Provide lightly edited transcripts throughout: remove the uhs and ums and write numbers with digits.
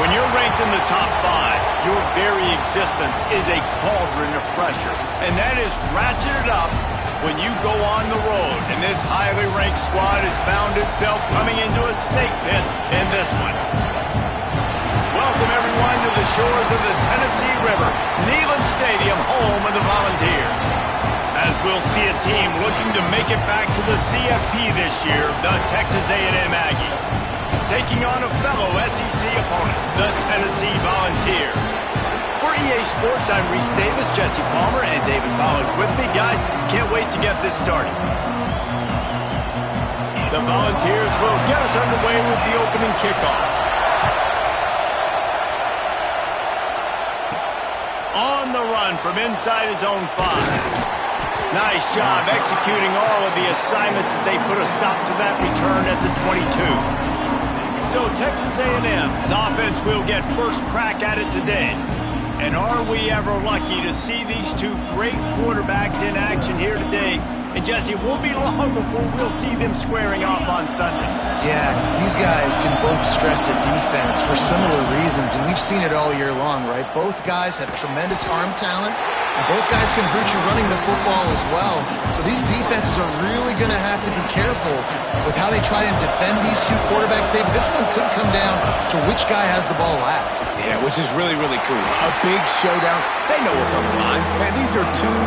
When you're ranked in the top 5, your very existence is a cauldron of pressure. And that is ratcheted up when you go on the road. And this highly ranked squad has found itself coming into a snake pit in this one. Welcome, everyone, to the shores of the Tennessee River, Neyland Stadium, home of the Volunteers. As we'll see a team looking to make it back to the CFP this year, the Texas A&M Aggies, taking on a fellow SEC opponent, the Tennessee Volunteers. For EA Sports, I'm Reese Davis, Jesse Palmer, and David Pollack with me. Guys, can't wait to get this started. The Volunteers will get us underway with the opening kickoff. On the run from inside his own 5. Nice job executing all of the assignments as they put a stop to that return at the 22. So Texas A&M's offense will get first crack at it today. And are we ever lucky to see these two great quarterbacks in action here today? And Jesse, it won't be long before we'll see them squaring off on Sundays. Yeah, these guys can both stress a defense for similar reasons, and we've seen it all year long, right? Both guys have tremendous arm talent, and both guys can hurt you running the football as well. So these defenses are really going to have to be careful with how they try and defend these two quarterbacks, David. This one could come down to which guy has the ball last. Yeah, which is really, really cool. A big showdown. They know what's on the line. Man, these are two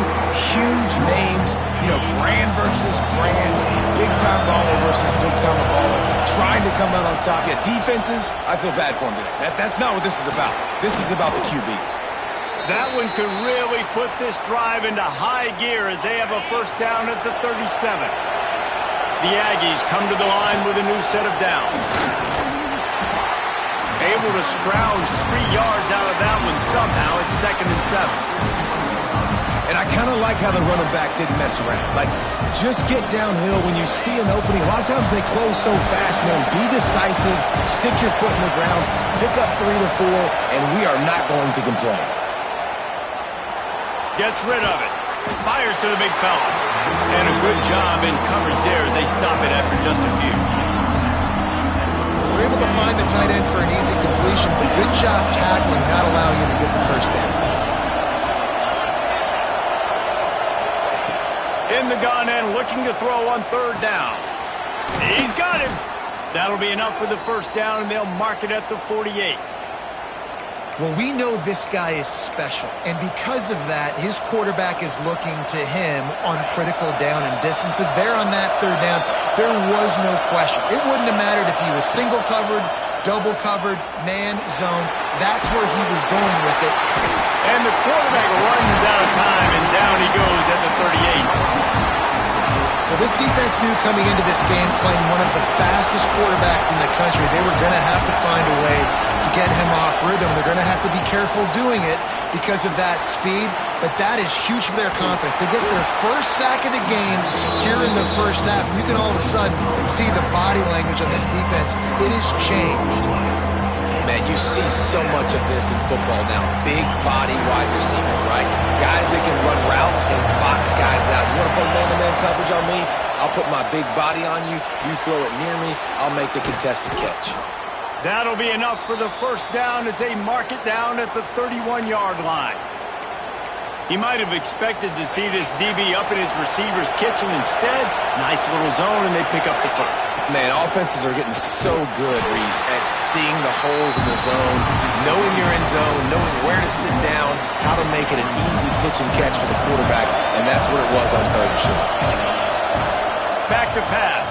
huge names. You know, brand versus brand, big-time baller versus big-time baller, trying to come out on top. Yeah, defenses, I feel bad for them today. That's not what this is about. This is about the QBs. That one could really put this drive into high gear as they have a first down at the 37. The Aggies come to the line with a new set of downs. Able to scrounge 3 yards out of that one somehow. It's 2nd and 7. And I kind of like how the running back didn't mess around. Like, just get downhill when you see an opening. A lot of times they close so fast, man. Be decisive, stick your foot in the ground, pick up 3 to 4, and we are not going to complain. Gets rid of it. Fires to the big fella. And a good job in coverage there as they stop it after just a few. We're able to find the tight end for an easy completion, but good job tackling, not allowing him to get the first down. In the gun and looking to throw on 3rd down. He's got him. That'll be enough for the first down, and they'll mark it at the 48. Well, we know this guy is special, and because of that, his quarterback is looking to him on critical down and distances. There on that 3rd down, there was no question. It wouldn't have mattered if he was single covered, double covered, man, zone. That's where he was going with it. And the quarterback runs out of time, and down he goes at the 38. Well, this defense knew coming into this game, playing one of the fastest quarterbacks in the country, they were going to have to find a way to get him off rhythm. They're going to have to be careful doing it because of that speed, but that is huge for their confidence. They get their first sack of the game here in the first half, and you can all of a sudden see the body language on this defense. It has changed. Man, you see so much of this in football now. Big body wide receivers, right? Guys that can run routes and box guys out. You want to play man-to-man coverage on me? I'll put my big body on you. You throw it near me, I'll make the contested catch. That'll be enough for the first down as they mark it down at the 31-yard line. He might have expected to see this DB up in his receiver's kitchen. Instead, nice little zone, and they pick up the first. Man, offenses are getting so good, Reese, at seeing the holes in the zone, knowing you're in zone, knowing where to sit down, how to make it an easy pitch and catch for the quarterback, and that's what it was on 3rd and short. Back to pass.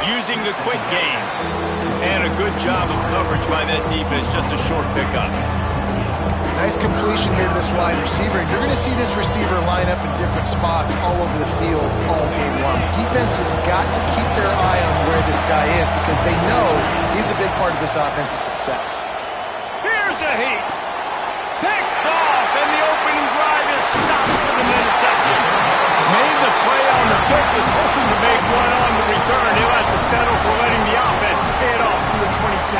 Using the quick game. And a good job of coverage by that defense, just a short pickup. Nice completion here to this wide receiver. You're going to see this receiver line up in different spots all over the field all game long. Defense has got to keep their eye on where this guy is because they know he's a big part of this offense's success. Here's a heat. Picked off, and the opening drive is stopped with an interception. Made the play on the pick, was hoping to make one on the return. He'll have to settle for letting the offense pay it off from the 26.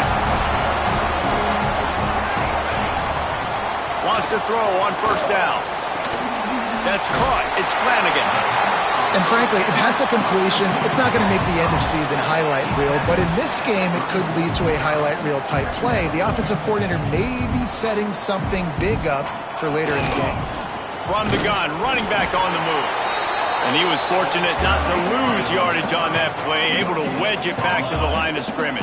Wants to throw on 1st down. That's caught. It's Flanagan. And frankly, if that's a completion, it's not going to make the end of season highlight reel. But in this game, it could lead to a highlight reel type play. The offensive coordinator may be setting something big up for later in the game. From the gun, running back on the move. And he was fortunate not to lose yardage on that play, able to wedge it back to the line of scrimmage.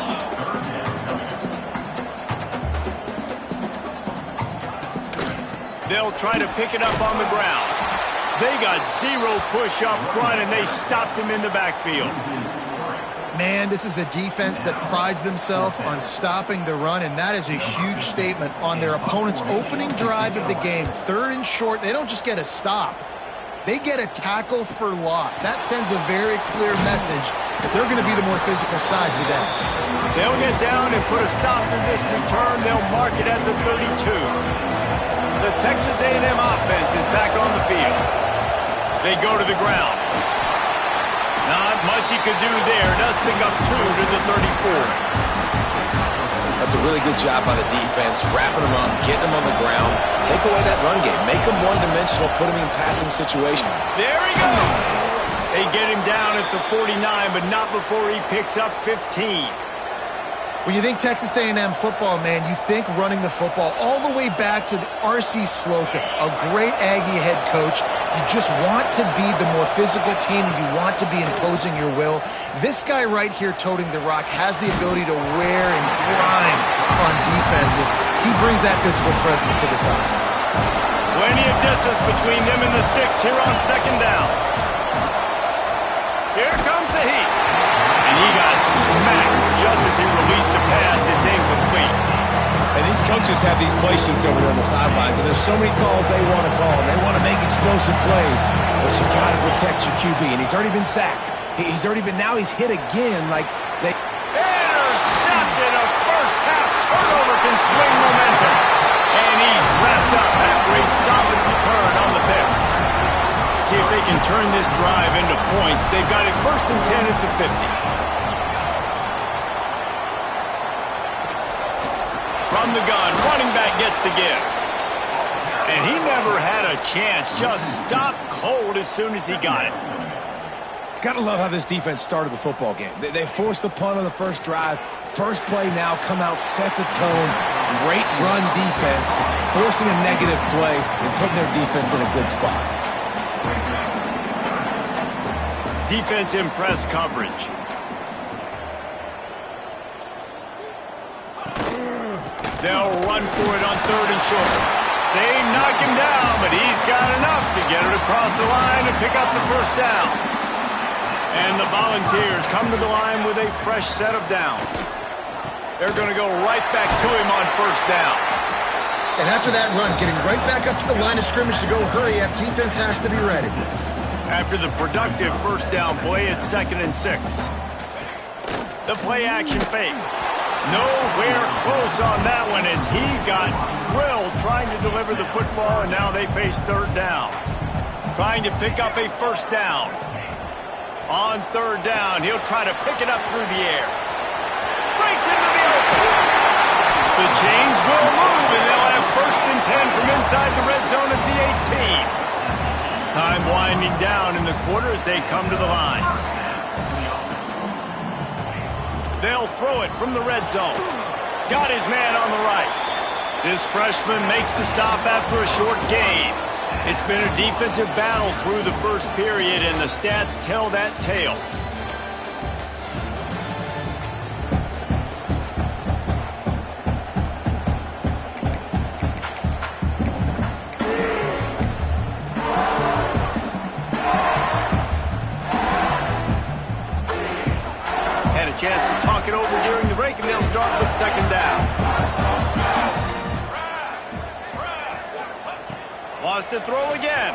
They'll try to pick it up on the ground. They got zero push up front, and they stopped him in the backfield. Man, this is a defense that prides themselves on stopping the run, and that is a huge statement on their opponent's opening drive of the game. 3rd and short, they don't just get a stop. They get a tackle for loss. That sends a very clear message that they're going to be the more physical side today. They'll get down and put a stop to this return. They'll mark it at the 32. The Texas A&M offense is back on the field. They go to the ground. Not much he could do there. Does pick up 2 to the 34. That's a really good job by the defense, wrapping them up, getting them on the ground. Take away that run game. Make them one-dimensional, put them in passing situation. There he goes. They get him down at the 49, but not before he picks up 15. When you think Texas A&M football, man, you think running the football all the way back to the R.C. Slocum, a great Aggie head coach. You just want to be the more physical team, and you want to be imposing your will. This guy right here toting the rock has the ability to wear and grind on defenses. He brings that physical presence to this offense. Plenty of distance between them and the sticks here on 2nd down. Here comes the heat. And he got smacked just as he released the pass. It's incomplete. And these coaches have these play sheets over there on the sidelines, and there's so many calls they want to call. They want to make explosive plays, but you got to protect your QB. And he's already been sacked. He's already been, now he's hit again. Like they intercepted. A first-half turnover can swing momentum. And he's wrapped up after a solid return on the pick. See if they can turn this drive into points. They've got it 1st and 10 at the 50. From the gun, running back gets to give. And he never had a chance. Just stopped cold as soon as he got it. Gotta love how this defense started the football game. They forced the punt on the first drive. First play now, come out, set the tone. Great run defense, forcing a negative play and putting their defense in a good spot. Defense in press coverage. They'll run for it on 3rd and short. They knock him down, but he's got enough to get it across the line and pick up the 1st down. And the Volunteers come to the line with a fresh set of downs. They're going to go right back to him on 1st down. And after that run, getting right back up to the line of scrimmage to go hurry up, defense has to be ready. After the productive 1st down play, it's 2nd and 6. The play action fake. Nowhere close on that one as he got drilled trying to deliver the football, and now they face 3rd down. Trying to pick up a 1st down. On 3rd down, he'll try to pick it up through the air. Breaks into the open. The chains will move, and they'll have 1st and 10 from inside the red zone at the 18. Time winding down in the quarter as they come to the line. They'll throw it from the red zone. Got his man on the right. This freshman makes the stop after a short gain. It's been a defensive battle through the 1st period, and the stats tell that tale. Chance to talk it over during the break, and they'll start with 2nd down. Wants to throw again.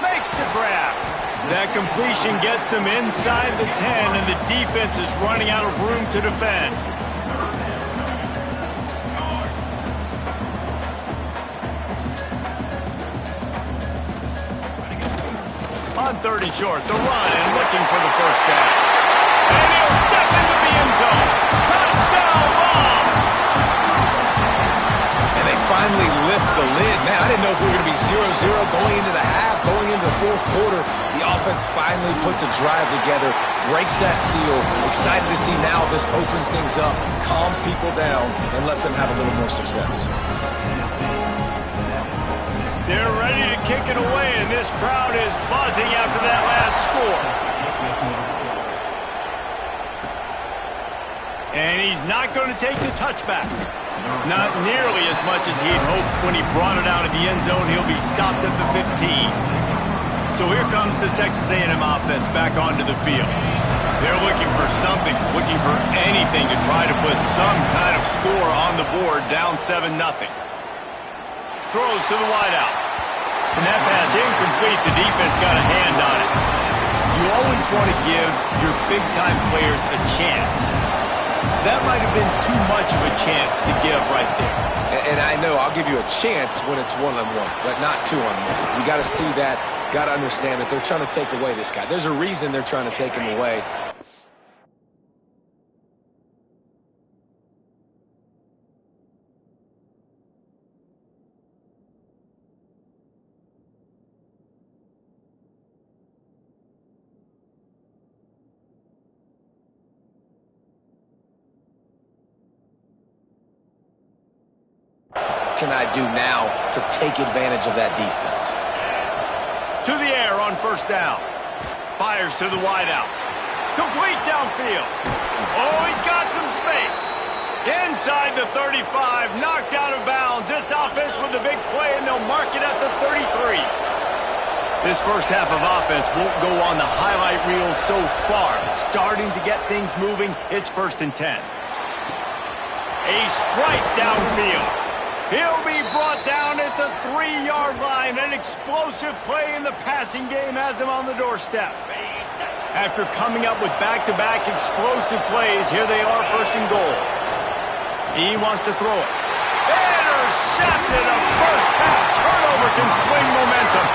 Makes the grab. That completion gets them inside the 10, and the defense is running out of room to defend. On 3rd and short, the run and looking for the 1st down. And he'll step into the end zone. Touchdown, Vols! And they finally lift the lid. Man, I didn't know if we were going to be 0-0 going into the half, going into the fourth quarter, the offense finally puts a drive together, breaks that seal. Excited to see now this opens things up, calms people down, and lets them have a little more success. They're ready to kick it away, and this crowd is buzzing after that last score. And he's not going to take the touchback. Not nearly as much as he'd hoped when he brought it out of the end zone. He'll be stopped at the 15. So here comes the Texas A&M offense back onto the field. They're looking for something, looking for anything to try to put some kind of score on the board, down 7-0. Throws to the wideout. And that pass incomplete. The defense got a hand on it. You always want to give your big-time players a chance. That might have been too much of a chance to give right there. And I know I'll give you a chance when it's one-on-one, but not two-on-one. You got to see that, got to understand that they're trying to take away this guy. There's a reason they're trying to take him away. Can I do now to take advantage of that defense? To the air on first down. Fires to the wideout. Complete downfield. Oh, he's got some space. Inside the 35, knocked out of bounds. This offense with a big play, and they'll mark it at the 33. This first half of offense won't go on the highlight reel so far. Starting to get things moving, it's 1st and 10. A strike downfield. He'll be brought down at the 3-yard line. An explosive play in the passing game has him on the doorstep. After coming up with back-to-back explosive plays, here they are, 1st and goal. He wants to throw it. Intercepted. A first-half turnover can swing momentum.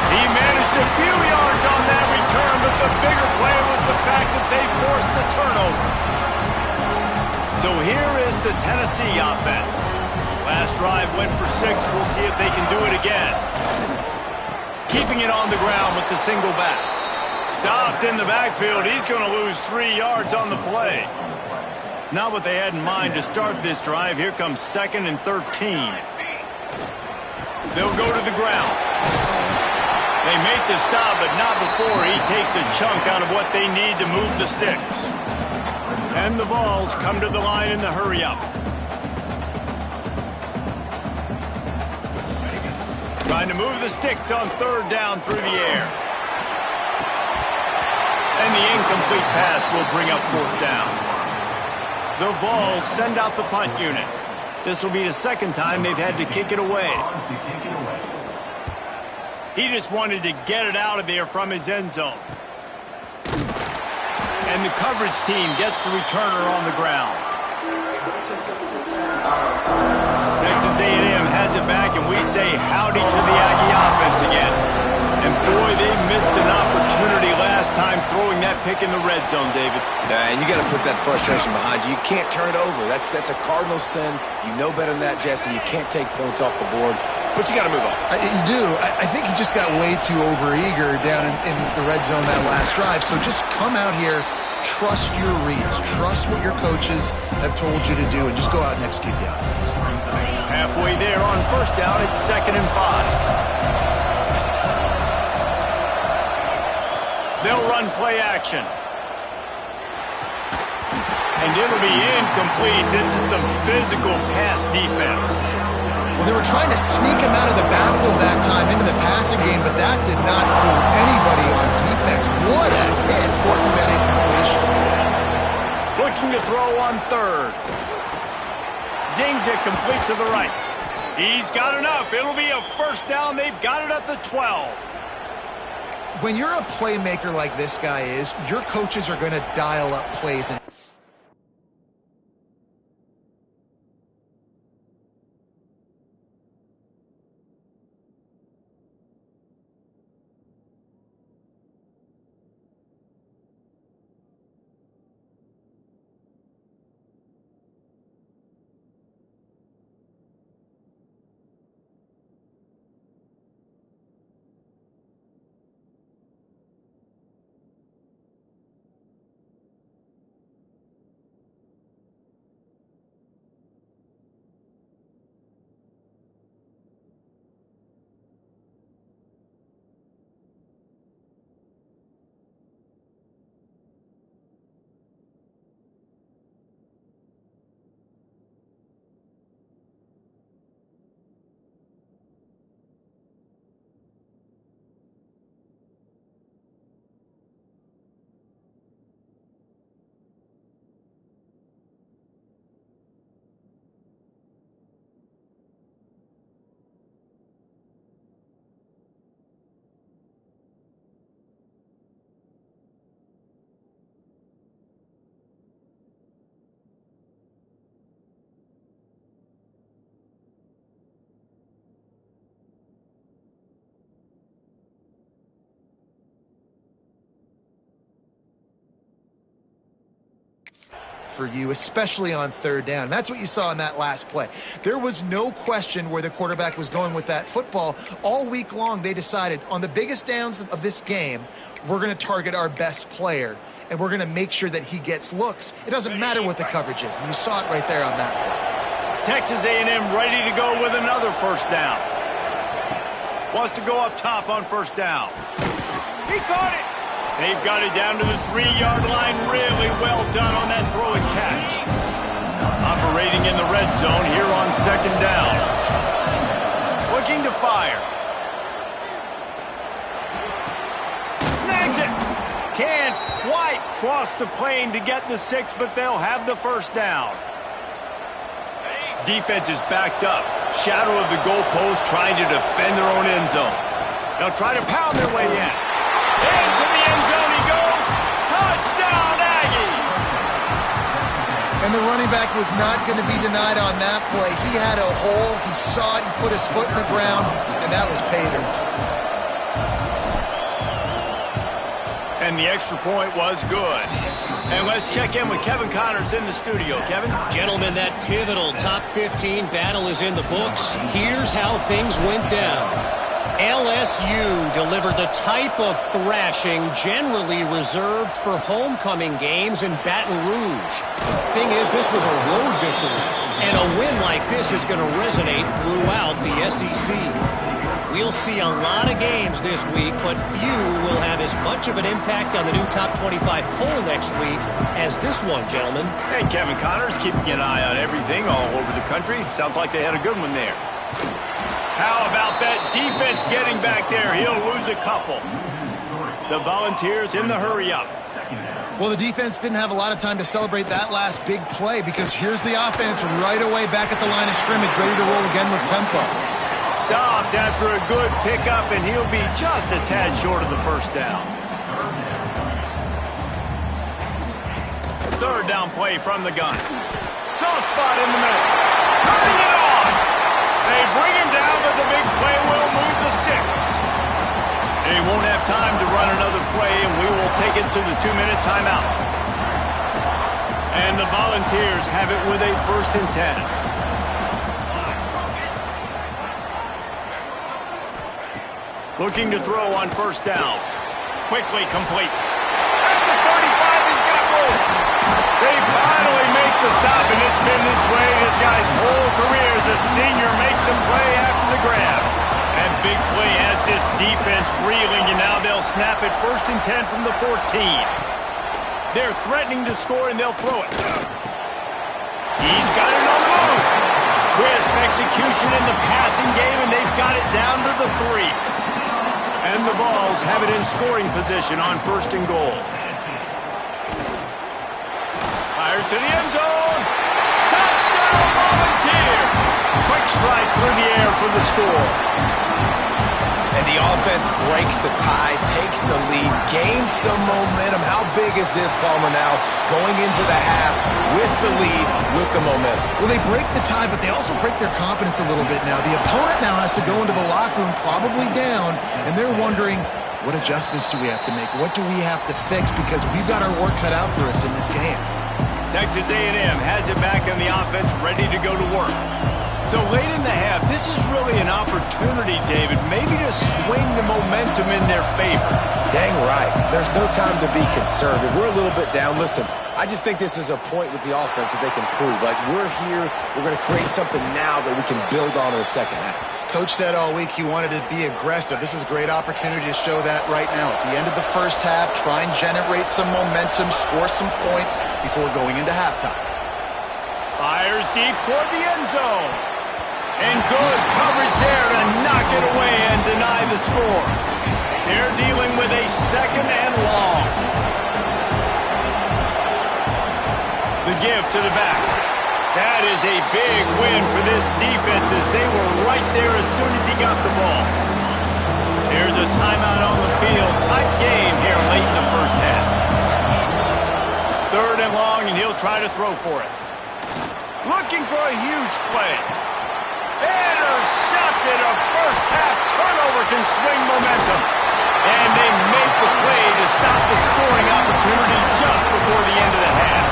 He managed a few yards on that return, but the bigger play was the fact that they forced the turnover. So here is the Tennessee offense. Last drive went for 6. We'll see if they can do it again. Keeping it on the ground with the single back. Stopped in the backfield. He's going to lose 3 yards on the play. Not what they had in mind to start this drive. Here comes 2nd and 13. They'll go to the ground. They make the stop, but not before he takes a chunk out of what they need to move the sticks. And the Vols come to the line in the hurry-up. Trying to move the sticks on 3rd down through the air. And the incomplete pass will bring up 4th down. The Vols send out the punt unit. This will be the 2nd time they've had to kick it away. He just wanted to get it out of there from his end zone. And the coverage team gets the returner on the ground. Texas A&M has it back, and we say howdy to the Aggie offense again. And boy, they missed an opportunity last time throwing that pick in the red zone, David. And you got to put that frustration behind you. You can't turn it over. That's a cardinal sin. You know better than that, Jesse. You can't take points off the board. But you got to move on. You do. I think he just got way too overeager down in the red zone that last drive. So just come out here, trust your reads, trust what your coaches have told you to do, and just go out and execute the offense. Halfway there on 1st down, it's 2nd and 5. They'll run play action. And it'll be incomplete. This is some physical pass defense. Well, they were trying to sneak him out of the backfield that time into the passing game, but that did not fool anybody on defense. What a hit, forcing that incompletion. Looking to throw on 3rd. Zings it complete to the right. He's got enough. It'll be a 1st down. They've got it at the 12. When you're a playmaker like this guy is, your coaches are going to dial up plays. And for you, especially on third down. And that's what you saw in that last play. There was no question where the quarterback was going with that football. All week long, they decided on the biggest downs of this game, we're going to target our best player, and we're going to make sure that he gets looks. It doesn't matter what the coverage is, and you saw it right there on that play. Texas A&M ready to go with another first down. Wants to go up top on first down. He caught it. They've got it down to the 3-yard line. Really well done on that throw and catch. Operating in the red zone here on second down. Looking to fire. Snags it. Can't quite cross the plane to get the 6, but they'll have the first down. Defense is backed up. Shadow of the goalpost trying to defend their own end zone. They'll try to pound their way in. Into the end zone he goes. Touchdown, Aggies! And the running back was not going to be denied on that play. He had a hole. He saw it. He put his foot in the ground, and that was pay dirt. And the extra point was good. And let's check in with Kevin Connors in the studio. Kevin? Gentlemen, that pivotal top 15 battle is in the books. Here's how things went down. LSU delivered the type of thrashing generally reserved for homecoming games in Baton Rouge. Thing is, this was a road victory, and a win like this is going to resonate throughout the SEC. We'll see a lot of games this week, but few will have as much of an impact on the new top 25 poll next week as this one, gentlemen. Hey, Kevin Connors keeping an eye on everything all over the country. Sounds like they had a good one there. How about that defense getting back there? He'll lose a couple. The Volunteers in the hurry-up. Well, the defense didn't have a lot of time to celebrate that last big play because here's the offense right away back at the line of scrimmage, ready to roll again with tempo. Stopped after a good pickup, and he'll be just a tad short of the first down. Third down play from the gun. Soft spot in the middle. Turning it on. They bring him down, but the big play will move the sticks. They won't have time to run another play, and we will take it to the 2-minute timeout. And the Volunteers have it with a 1st and 10. Looking to throw on first down. Quickly complete. At the 35, he's got room. They finally make the stop, and it's been this way this guy's whole career as a senior makes him play after the grab. That big play has this defense reeling, and now they'll snap it 1st and 10 from the 14. They're threatening to score, and they'll throw it. He's got it on the move. Crisp execution in the passing game, and they've got it down to the 3. And the Vols have it in scoring position on 1st and goal. Fires to the end zone. Touchdown, Volunteer. Quick strike through the air for the score. And the offense breaks the tie, takes the lead, gains some momentum. How big is this, Palmer, now going into the half with the lead, with the momentum? Well, they break the tie, but they also break their confidence a little bit now. The opponent now has to go into the locker room probably down, and they're wondering, what adjustments do we have to make? What do we have to fix? Because we've got our work cut out for us in this game. Texas A&M has it back in the offense, ready to go to work. So late in the half, this is really an opportunity, David, maybe to swing the momentum in their favor. Dang right. There's no time to be concerned. If we're a little bit down, listen, I just think this is a point with the offense that they can prove. Like, we're here, we're going to create something now that we can build on in the second half. Coach said all week he wanted to be aggressive. This is a great opportunity to show that right now. At the end of the first half, try and generate some momentum, score some points before going into halftime. Fires deep toward the end zone. And good coverage there to knock it away and deny the score. They're dealing with a 2nd and long. The give to the back. That is a big win for this defense as they were right there as soon as he got the ball. There's a timeout on the field. Tight game here late in the first half. 3rd and long, and he'll try to throw for it. Looking for a huge play. Intercepted. A first half turnover can swing momentum. And they make the play to stop the scoring opportunity just before the end of the half.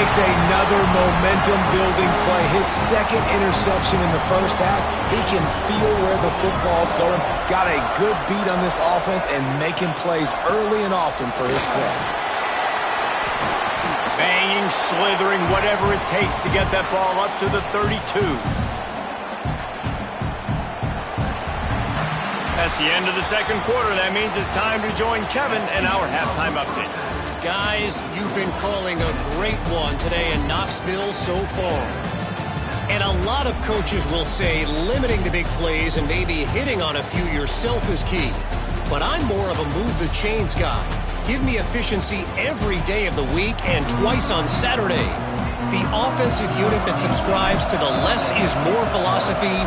makes another momentum-building play. His second interception in the first half. He can feel where the football's going. Got a good beat on this offense and making plays early and often for his club. Banging, slithering, whatever it takes to get that ball up to the 32. That's the end of the second quarter. That means it's time to join Kevin in our halftime update. Guys, you've been calling a great one today in Knoxville so far. And a lot of coaches will say limiting the big plays and maybe hitting on a few yourself is key. But I'm more of a move the chains guy. Give me efficiency every day of the week and twice on Saturday. The offensive unit that subscribes to the less is more philosophy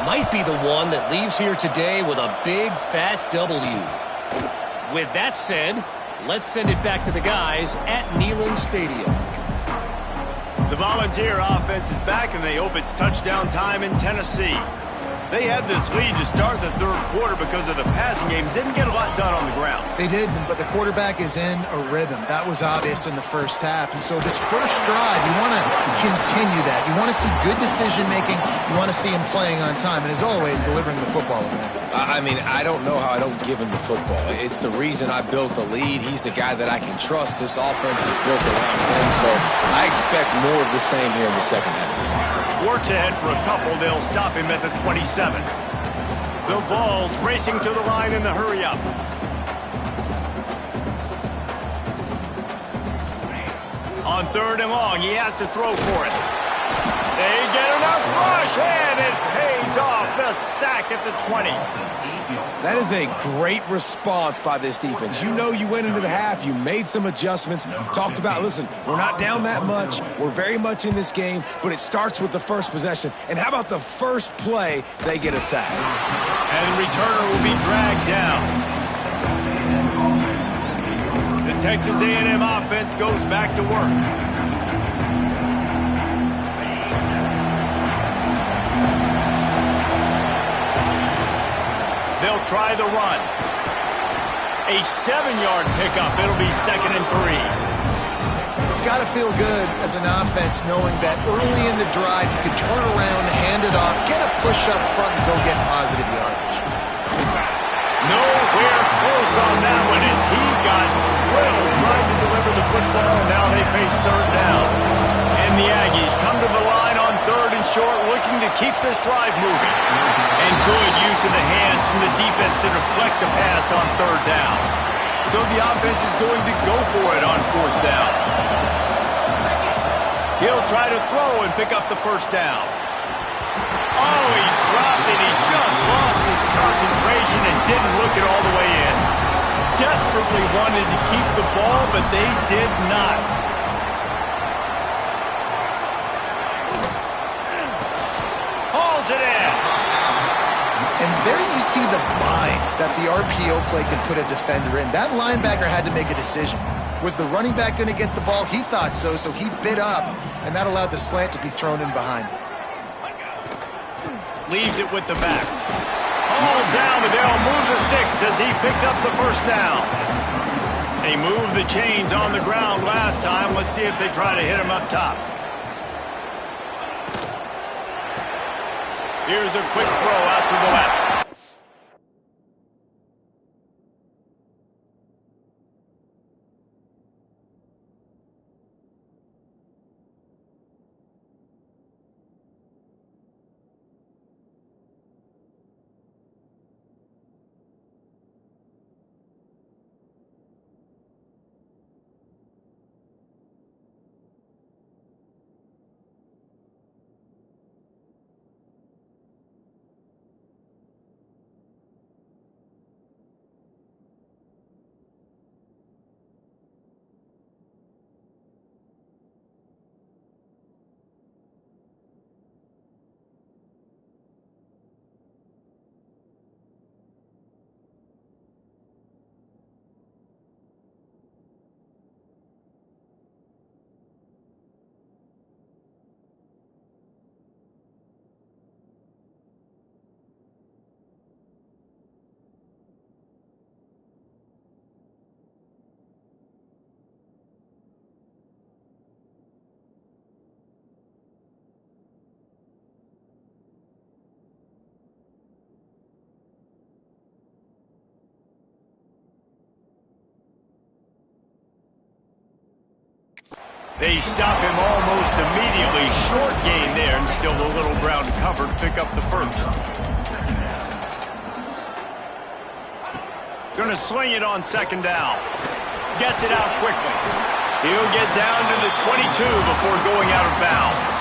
might be the one that leaves here today with a big fat W. With that said, let's send it back to the guys at Neyland Stadium. The Volunteer offense is back, and they hope it's touchdown time in Tennessee. They had this lead to start the third quarter because of the passing game. Didn't get a lot done on the ground. They did, but the quarterback is in a rhythm. That was obvious in the first half. And so this first drive, you want to continue that. You want to see good decision-making. You want to see him playing on time. And as always, delivering the football. I mean, I don't know how I don't give him the football. It's the reason I built the lead. He's the guy that I can trust. This offense is built around him, so I expect more of the same here in the second half. Works ahead for a couple. They'll stop him at the 27. The Vols racing to the line in the hurry-up. On third and long, he has to throw for it. They get enough rush, and it pays off. The sack at the 20. That is a great response by this defense. You know you went into the half, you made some adjustments, talked about, listen, we're not down that much, we're very much in this game, but it starts with the first possession. And how about the first play, they get a sack? And the returner will be dragged down. The Texas A&M offense goes back to work. They'll try the run. A 7-yard pickup. It'll be 2nd and 3. It's got to feel good as an offense knowing that early in the drive you can turn around, hand it off, get a push up front, and go get positive yardage. Nowhere close on that one as he got drilled trying to deliver the football. Now they face third down. And the Aggies come to the line on third and short, looking to keep this drive moving. And good use of the hands from the defense to deflect the pass on third down. So the offense is going to go for it on fourth down. He'll try to throw and pick up the first down. Oh, he dropped it. He just lost his concentration and didn't look it all the way in. Desperately wanted to keep the ball, but they did not. Hauls it in. And there you see the bind that the RPO play can put a defender in. That linebacker had to make a decision. Was the running back going to get the ball? He thought so, so he bit up, and that allowed the slant to be thrown in behind. Leaves it with the back. Hauled down, but they'll move the sticks as he picks up the first down. They moved the chains on the ground last time. Let's see if they try to hit him up top. Here's a quick throw out to the left. They stop him almost immediately. Short gain there, and still a little ground to cover to pick up the first. Gonna swing it on second down. Gets it out quickly. He'll get down to the 22 before going out of bounds.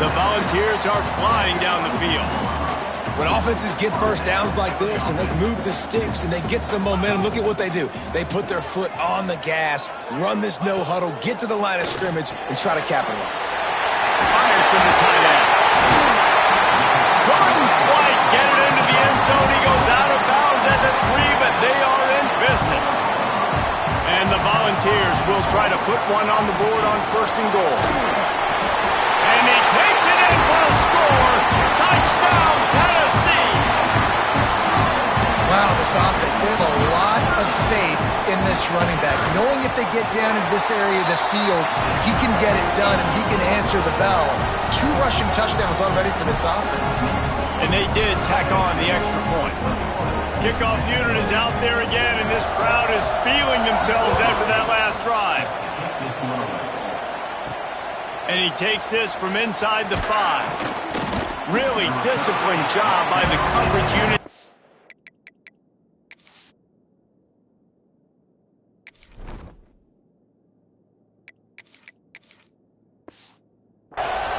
The Volunteers are flying down the field. When offenses get first downs like this and they move the sticks and they get some momentum, look at what they do. They put their foot on the gas, run this no huddle, get to the line of scrimmage, and try to capitalize. Fires to the tight end. Couldn't quite get it into the end zone. He goes out of bounds at the 3, but they are in business. And the Volunteers will try to put one on the board on first and goal. And he takes it in for a score. Touchdown, Tennessee. Wow, this offense, they have a lot of faith in this running back. Knowing if they get down in this area of the field, he can get it done and he can answer the bell. 2 rushing touchdowns already for this offense. And they did tack on the extra point. Kickoff unit is out there again, and this crowd is feeling themselves after that last drive. And he takes this from inside the 5. Really disciplined job by the coverage unit.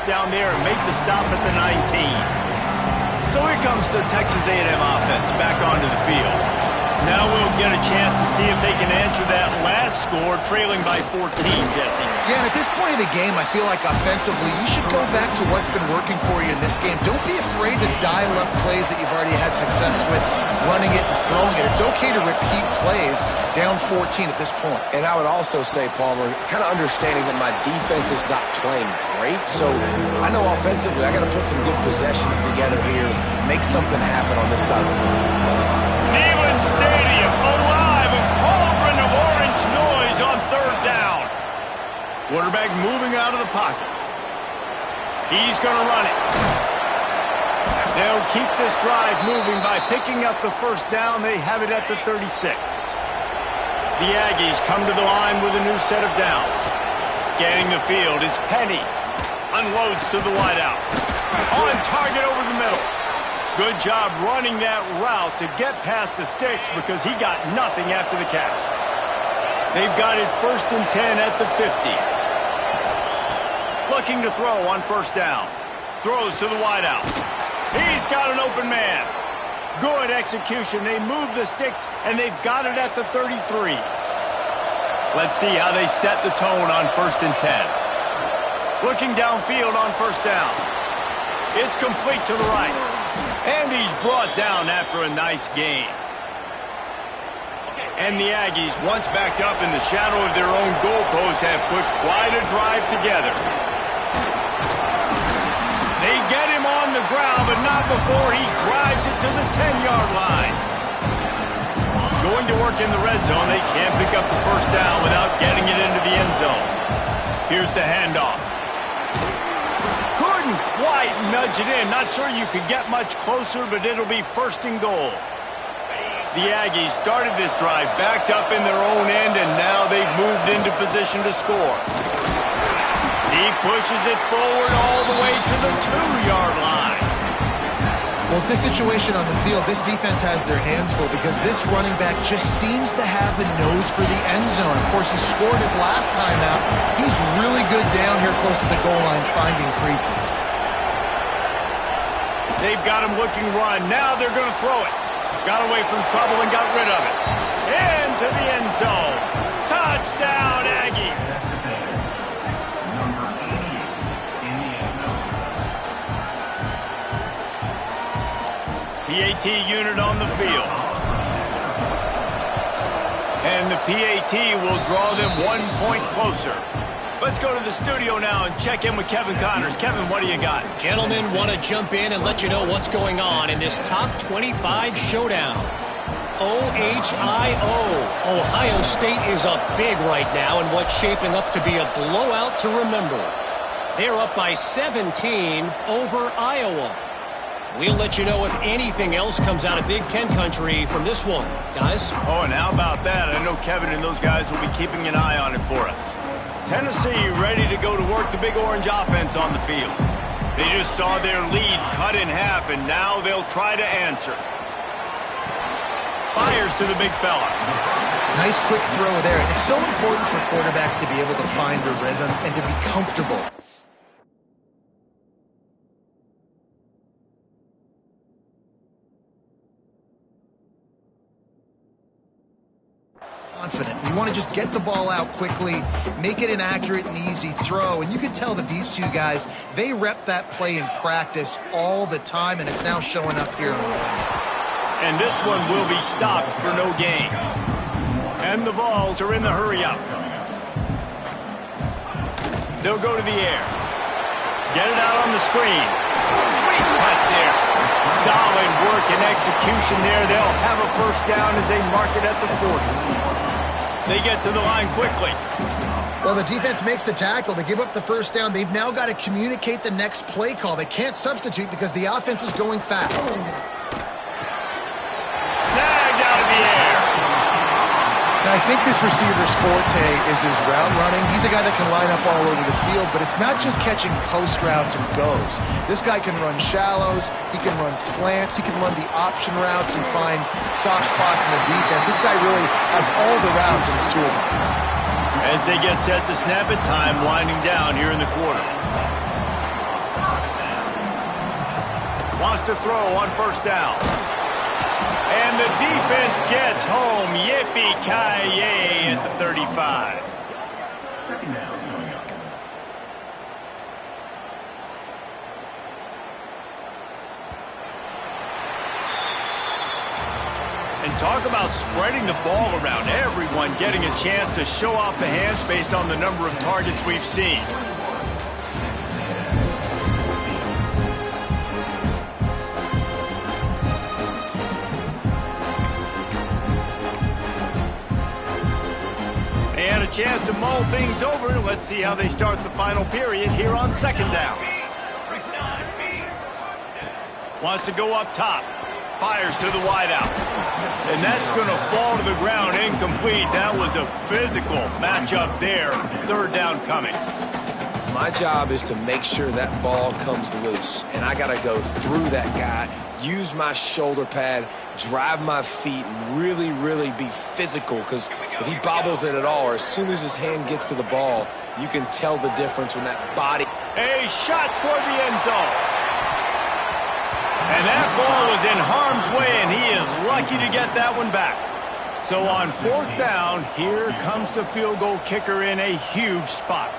Down there and make the stop at the 19. So here comes the Texas A&M offense back onto the field. Now we'll get a chance to see if they can answer that last score, trailing by 14, Jesse. Yeah, and at this point in the game, I feel like offensively, you should go back to what's been working for you in this game. Don't be afraid to dial up plays that you've already had success with, running it and throwing it. It's okay to repeat plays down 14 at this point. And I would also say, Palmer, kind of understanding that my defense is not playing great, so I know offensively I got to put some good possessions together here, make something happen on this side of the field. Neyland Stadium alive, a cauldron of orange noise on third down. Quarterback moving out of the pocket. He's going to run it. They'll keep this drive moving by picking up the first down. They have it at the 36. The Aggies come to the line with a new set of downs. Scanning the field, it's Penny. Unloads to the wideout. On target over the middle. Good job running that route to get past the sticks because he got nothing after the catch. They've got it 1st and 10 at the 50. Looking to throw on first down. Throws to the wideout. He's got an open man. Good execution. They move the sticks, and they've got it at the 33. Let's see how they set the tone on 1st and 10. Looking downfield on first down. It's complete to the right. And he's brought down after a nice gain. And the Aggies, once backed up in the shadow of their own goalpost, have put quite a drive together. They get him on the ground, but not before he drives it to the 10-yard line. Going to work in the red zone, they can't pick up the first down without getting it into the end zone. Here's the handoff. Couldn't quite nudge it in. Not sure you could get much closer, but it'll be 1st and goal. The Aggies started this drive backed up in their own end, and now they've moved into position to score. He pushes it forward all the way to the 2-yard line. Well, with this situation on the field, this defense has their hands full because this running back just seems to have the nose for the end zone. Of course, he scored his last time out. He's really good down here close to the goal line, finding creases. They've got him looking run. Now they're going to throw it. Got away from trouble and got rid of it. Into the end zone. Touchdown, Aggies. PAT unit on the field. And the PAT will draw them 1 point closer. Let's go to the studio now and check in with Kevin Connors. Kevin, what do you got? Gentlemen, want to jump in and let you know what's going on in this top 25 showdown. OHIO. Ohio State is up big right now in what's shaping up to be a blowout to remember. They're up by 17 over Iowa. We'll let you know if anything else comes out of Big Ten country from this one, guys. Oh, and how about that? I know Kevin and those guys will be keeping an eye on it for us. Tennessee ready to go to work the Big Orange offense on the field. They just saw their lead cut in half, and now they'll try to answer. Fires to the big fella. Nice quick throw there. It's so important for quarterbacks to be able to find a rhythm and to be comfortable. Confident. You want to just get the ball out quickly, make it an accurate and easy throw, and you can tell that these two guys, they rep that play in practice all the time, and it's now showing up here on the field. And this one will be stopped for no gain. And the Vols are in the hurry-up. They'll go to the air. Get it out on the screen. Sweet cut there. Solid work and execution there. They'll have a first down as they mark it at the 40. They get to the line quickly. Well, the defense makes the tackle. They give up the first down. They've now got to communicate the next play call. They can't substitute because the offense is going fast. Snagged out of the air. Now, I think this receiver's forte is his route running. He's a guy that can line up all over the field, but it's not just catching post routes and goes. This guy can run shallows, he can run slants, he can run the option routes and find soft spots in the defense. This guy really has all the routes in his toolbox. As they get set to snap it, time winding down here in the quarter. Wants to throw on first down. And the defense gets home. Yippee-ki-yay at the 35. Second down. And talk about spreading the ball around. Everyone getting a chance to show off the hands based on the number of targets we've seen. And a chance to mull things over. Let's see how they start the final period here on second down. Wants to go up top. Fires to the wideout. And that's going to fall to the ground incomplete. That was a physical matchup there. Third down coming. My job is to make sure that ball comes loose. And I got to go through that guy, use my shoulder pad, drive my feet, really, really be physical. Because if he bobbles it at all, or as soon as his hand gets to the ball, you can tell the difference when that body... A shot toward the end zone. And that ball was in harm's way, and he is lucky to get that one back. So on fourth down, here comes the field goal kicker in a huge spot.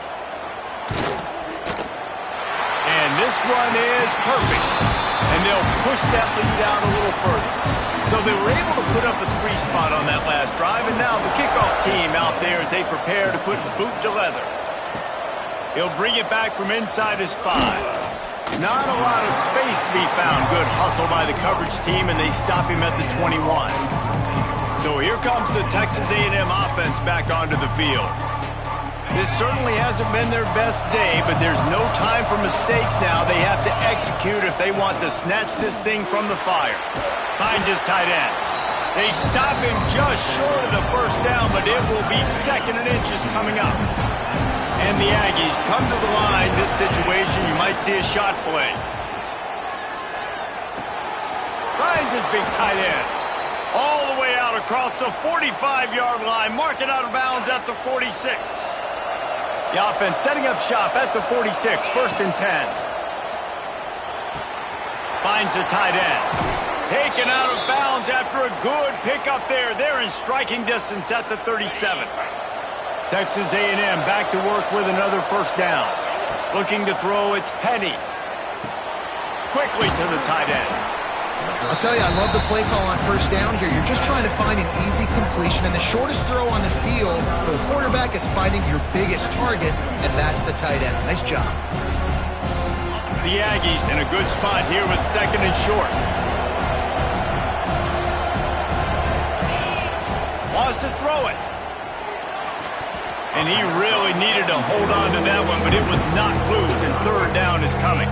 And this one is perfect. And they'll push that lead out a little further. So they were able to put up a 3 spot on that last drive, and now the kickoff team out there as they prepare to put boot to leather. He'll bring it back from inside his 5. Not a lot of space to be found. Good hustle by the coverage team, and they stop him at the 21. So here comes the Texas A&M offense back onto the field. This certainly hasn't been their best day, but there's no time for mistakes now. They have to execute if they want to snatch this thing from the fire. Finds his tight end. They stop him just short of the first down, but it will be second and inches coming up. And the Aggies come to the line. This situation, you might see a shot play. Finds his big tight end. All the way out across the 45-yard line. Marking out of bounds at the 46. The offense setting up shop at the 46. First and 10. Finds the tight end. Taken out of bounds after a good pickup there. They're in striking distance at the 37. Texas A&M back to work with another first down. Looking to throw, it's Penny. Quickly to the tight end. I'll tell you, I love the play call on first down here. You're just trying to find an easy completion, and the shortest throw on the field for the quarterback is finding your biggest target, and that's the tight end. Nice job. The Aggies in a good spot here with second and short. Wants to throw it. And he really needed to hold on to that one, but it was not loose, and third down is coming.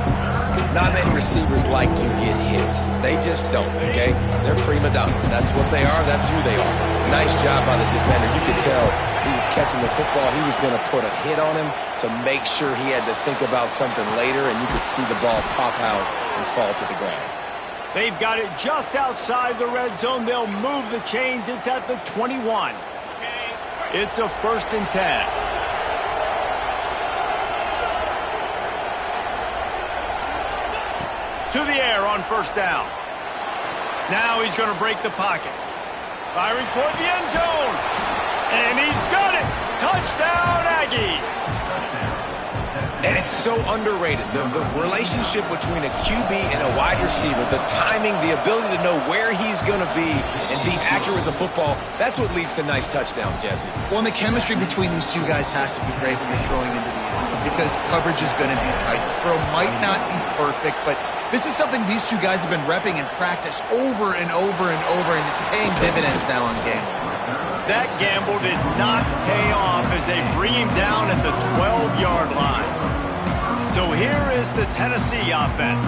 not many receivers like to get hit. They just don't, okay? They're prima donnas. That's what they are. That's who they are. Nice job by the defender. You could tell he was catching the football. He was going to put a hit on him to make sure he had to think about something later, and you could see the ball pop out and fall to the ground. They've got it just outside the red zone. They'll move the chains. It's at the 21. It's a 1st and 10. To the air on 1st down. Now he's going to break the pocket. Firing toward the end zone. And he's got it. Touchdown, Aggies. And it's so underrated. The relationship between a QB and a wide receiver, the timing, the ability to know where he's going to be and be accurate with the football, that's what leads to nice touchdowns, Jesse. Well, and the chemistry between these two guys has to be great when you're throwing into the end zone because coverage is going to be tight. The throw might not be perfect, but this is something these two guys have been repping in practice over and over and over, and it's paying dividends now on game. That gamble did not pay off as they bring him down at the 12-yard line. So here is the Tennessee offense.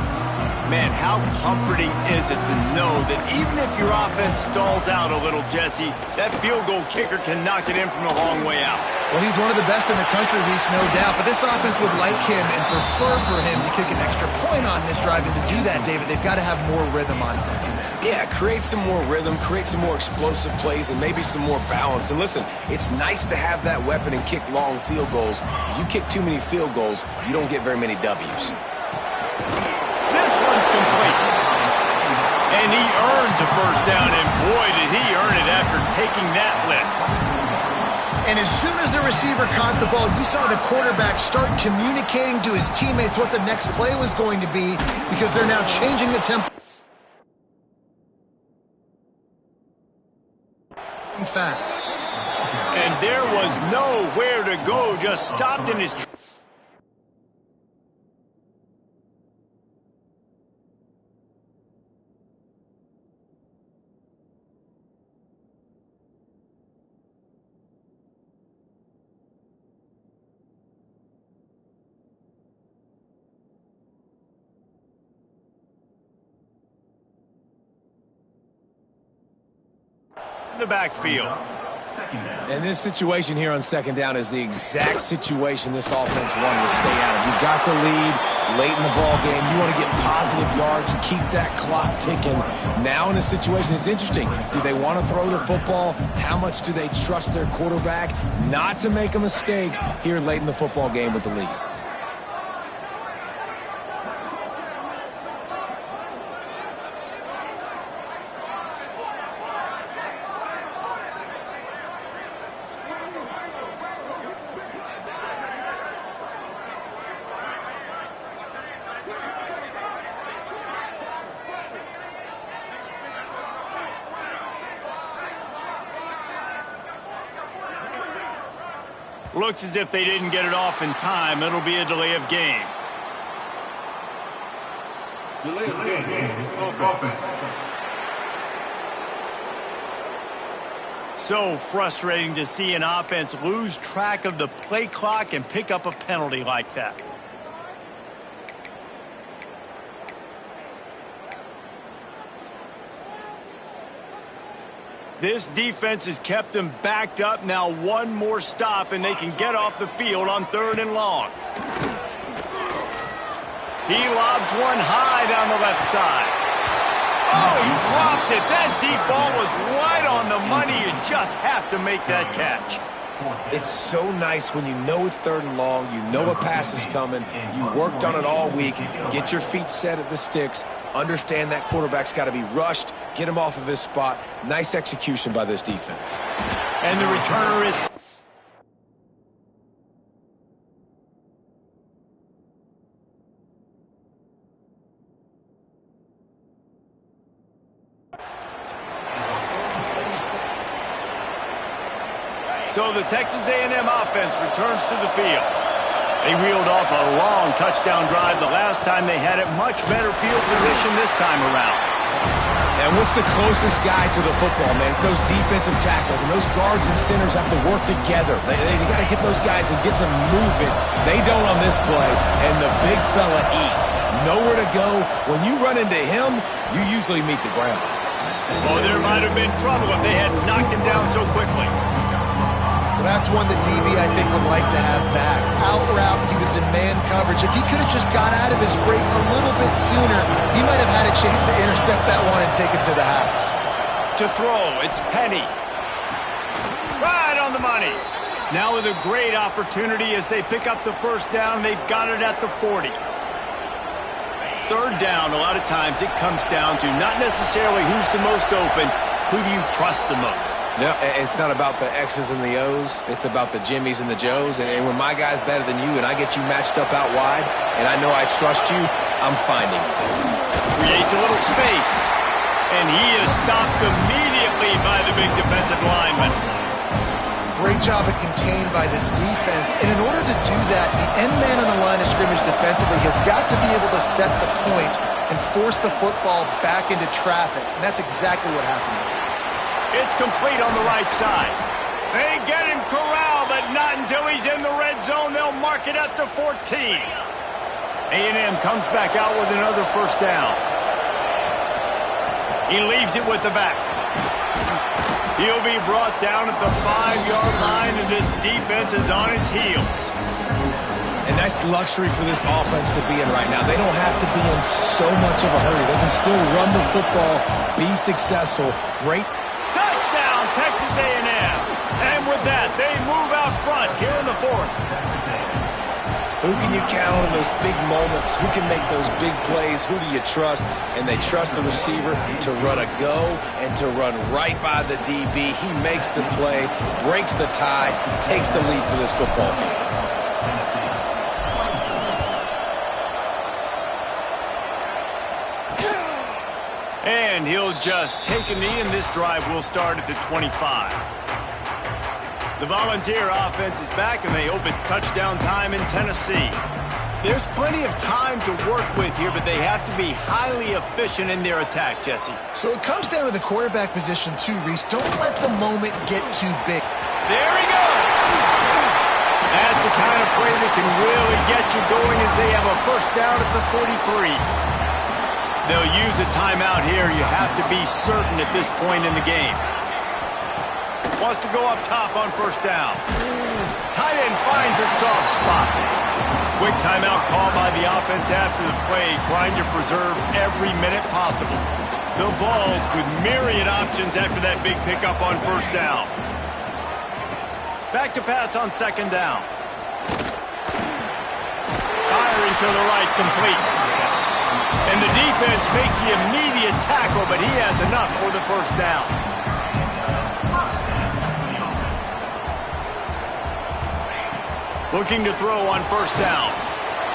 Man, how comforting is it to know that even if your offense stalls out a little, Jesse, that field goal kicker can knock it in from a long way out. Well, he's one of the best in the country, Reese, no doubt. But this offense would like him and prefer for him to kick an extra point on this drive. And to do that, David, they've got to have more rhythm on offense. Yeah, create some more rhythm, create some more explosive plays, and maybe some more balance. And listen, it's nice to have that weapon and kick long field goals. If you kick too many field goals, you don't get very many W's. This one's complete. And he earns a 1st down, and boy, did he earn it after taking that lift. And as soon as the receiver caught the ball, you saw the quarterback start communicating to his teammates what the next play was going to be because they're now changing the tempo. Fast. And there was nowhere to go, just stopped in his... the backfield. And this situation here on 2nd down is the exact situation this offense wanted to stay out of. You got the lead late in the ball game. You want to get positive yards, keep that clock ticking. Now in a situation, it's interesting. Do they want to throw the football? How much do they trust their quarterback not to make a mistake here late in the football game with the lead? Looks as if they didn't get it off in time. It'll be a delay of game. Delay of game. Offense. So frustrating to see an offense lose track of the play clock and pick up a penalty like that. This defense has kept them backed up. Now one more stop, and they can get off the field on 3rd and long. He lobs one high down the left side. Oh, he dropped it. That deep ball was right on the money. You just have to make that catch. It's so nice when you know it's 3rd and long, you know a pass is coming, you worked on it all week, get your feet set at the sticks, understand that quarterback's got to be rushed, get him off of his spot. Nice execution by this defense. And the returner is... So the Texas A&M offense returns to the field. They reeled off a long touchdown drive the last time they had it. Much better field position this time around. And what's the closest guy to the football, man? It's those defensive tackles, and those guards and centers have to work together. They got to get those guys and get some movement. They don't on this play, and the big fella eats. Nowhere to go. When you run into him, you usually meet the ground. Oh, there might have been trouble if they had knocked him down so quickly. Well, that's one that DB, I think, would like to have back. Out route, he was in man coverage. If he could have just got out of his break a little bit sooner, he might have had a chance to intercept that one and take it to the house. To throw, it's Penny. Right on the money. Now with a great opportunity as they pick up the first down, they've got it at the 40. Third down, a lot of times it comes down to not necessarily who's the most open, who do you trust the most? Yeah, it's not about the X's and the O's. It's about the Jimmies and the Joes. And when my guy's better than you and I get you matched up out wide and I know I trust you, I'm finding you. Creates a little space. And he is stopped immediately by the big defensive lineman. Great job at contained by this defense. And in order to do that, the end man on the line of scrimmage defensively has got to be able to set the point and force the football back into traffic. And that's exactly what happened. It's complete on the right side. They get him corralled, but not until he's in the red zone. They'll mark it at the 14. A&M comes back out with another first down. He leaves it with the back. He'll be brought down at the 5-yard line, and this defense is on its heels. And that's luxury for this offense to be in right now. They don't have to be in so much of a hurry. They can still run the football, be successful. Great. Touchdown, Texas A&M. And with that, they move out front here in the fourth. Who can you count on in those big moments? Who can make those big plays? Who do you trust? And they trust the receiver to run a go and to run right by the DB. He makes the play, breaks the tie, takes the lead for this football team. And he'll just take a knee, and this drive will start at the 25. The Volunteer offense is back, and they hope it's touchdown time in Tennessee. There's plenty of time to work with here, but they have to be highly efficient in their attack, Jesse. So it comes down to the quarterback position too, Reese. Don't let the moment get too big. There he goes! That's the kind of play that can really get you going as they have a first down at the 43. They'll use a timeout here. You have to be certain at this point in the game. Wants to go up top on first down. Tight end finds a soft spot. Quick timeout call by the offense after the play, trying to preserve every minute possible. The Vols with myriad options after that big pickup on first down. Back to pass on second down. Firing to the right, complete. And the defense makes the immediate tackle, but he has enough for the first down. Looking to throw on first down.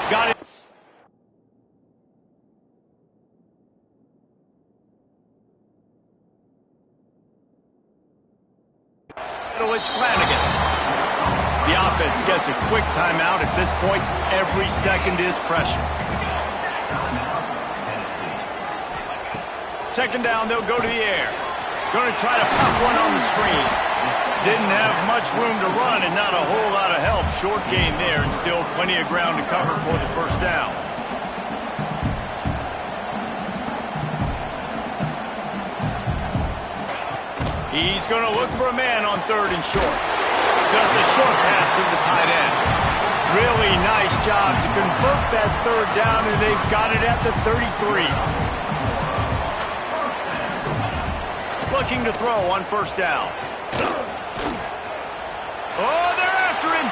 Got it. It's Flanagan. The offense gets a quick timeout. At this point, every second is precious. Second down, they'll go to the air. Going to try to pop one on the screen. Didn't have much room to run and not a whole lot of help. Short gain there and still plenty of ground to cover for the first down. He's going to look for a man on third and short. Just a short pass to the tight end. Really nice job to convert that third down, and they've got it at the 33. Looking to throw on first down. Oh, they're after him.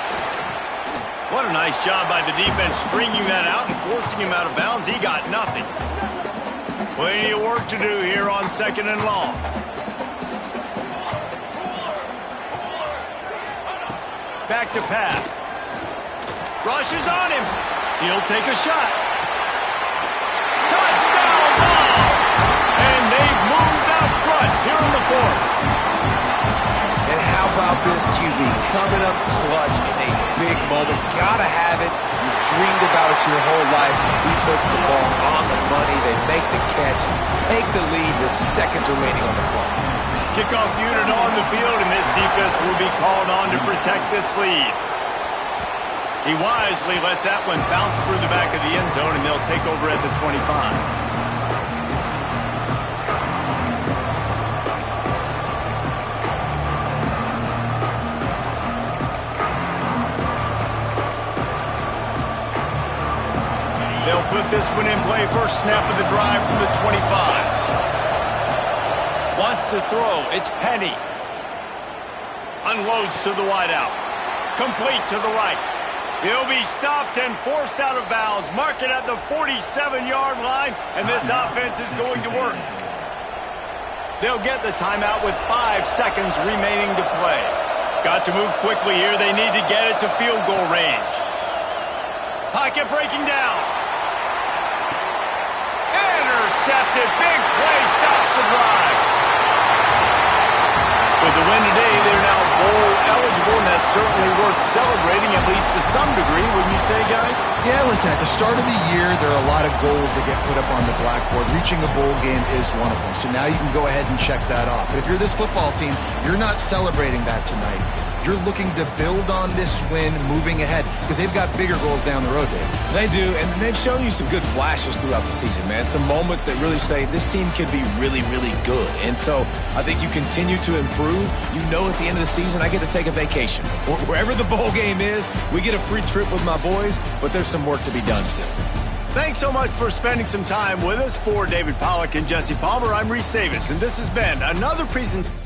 What a nice job by the defense stringing that out and forcing him out of bounds. He got nothing. Plenty of work to do here on second and long. Back to pass. Rushes on him. He'll take a shot. Touchdown ball! And they've moved out front here in the fourth. And how about this QB coming up clutch in a big moment? Gotta have it. You've dreamed about about it your whole life. He puts the ball on the money. They make the catch, take the lead with seconds remaining on the clock. Kickoff unit on the field, and this defense will be called on to protect this lead. He wisely lets that one bounce through the back of the end zone, and they'll take over at the 25. They'll put this one in play. First snap of the drive from the 25. Wants to throw. It's Penny. Unloads to the wideout. Complete to the right. He'll be stopped and forced out of bounds. Mark it at the 47-yard line, and this offense is going to work. They'll get the timeout with 5 seconds remaining to play. Got to move quickly here. They need to get it to field goal range. Pocket breaking down. Intercepted. Big play. Stops the drive. With the win today, they're now bowl eligible, and that's certainly worth celebrating, at least to some degree, wouldn't you say, guys? Yeah, listen, at the start of the year, there are a lot of goals that get put up on the blackboard. Reaching a bowl game is one of them. So now you can go ahead and check that off. But if you're this football team, you're not celebrating that tonight. You're looking to build on this win moving ahead because they've got bigger goals down the road, Dave. They do, and they've shown you some good flashes throughout the season, man. Some moments that really say this team could be really, really good. And so I think you continue to improve. You know at the end of the season, I get to take a vacation. Wherever the bowl game is, we get a free trip with my boys, but there's some work to be done still. Thanks so much for spending some time with us. For David Pollack and Jesse Palmer, I'm Reese Davis, and this has been another presentation.